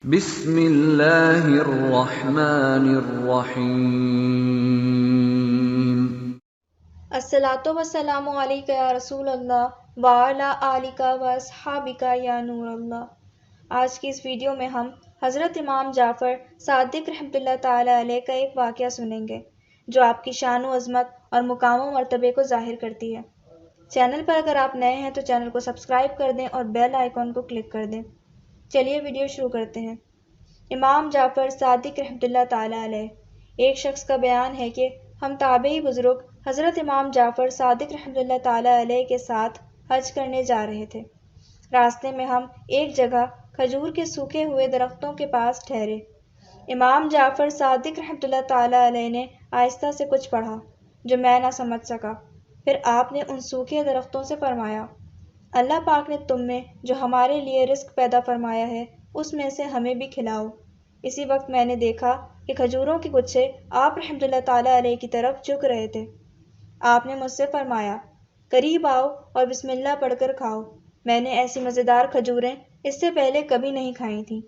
بسم اللہ الرحمن الرحیم۔ الصلاۃ والسلام علیک یا رسول اللہ وعلی آلک و اصحابک یا نور اللہ۔ آج کی اس ویڈیو میں ہم حضرت امام جعفر صادق رحمۃ اللہ تعالی علیہ کا ایک واقعہ سنیں گے جو آپ کی شان و عظمت اور مقام و مرتبے کو ظاہر کرتی ہے۔ چینل پر اگر آپ نئے ہیں تو چینل کو سبسکرائب کر دیں اور بیل آئیکن کو کلک کر دیں۔ چلیے ویڈیو شروع کرتے ہیں۔ امام جعفر صادق رحمۃ اللہ تعالی علیہ۔ ایک شخص کا بیان ہے کہ ہم تابعی بزرگ حضرت امام جعفر صادق رحمۃ اللہ تعالی علیہ کے ساتھ حج کرنے جا رہے تھے۔ راستے میں ہم ایک جگہ کھجور کے سوکھے ہوئے درختوں کے پاس ٹھہرے۔ امام جعفر صادق رحمۃ اللہ تعالی علیہ نے آہستہ سے کچھ پڑھا جو میں نہ سمجھ سکا۔ پھر آپ نے ان سوکھے درختوں سے فرمایا، اللہ پاک نے تم میں جو ہمارے لیے رزق پیدا فرمایا ہے اس میں سے ہمیں بھی کھلاؤ۔ اسی وقت میں نے دیکھا کہ کھجوروں کے گچھے آپ رحمۃ اللہ تعالی علیہ کی طرف جھک رہے تھے۔ آپ نے مجھ سے فرمایا، قریب آؤ اور بسم اللہ پڑھ کر کھاؤ۔ میں نے ایسی مزیدار کھجوریں اس سے پہلے کبھی نہیں کھائی تھیں۔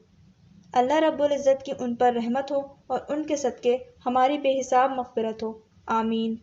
اللہ رب العزت کی ان پر رحمت ہو اور ان کے صدقے ہماری بے حساب مغفرت ہو، آمین۔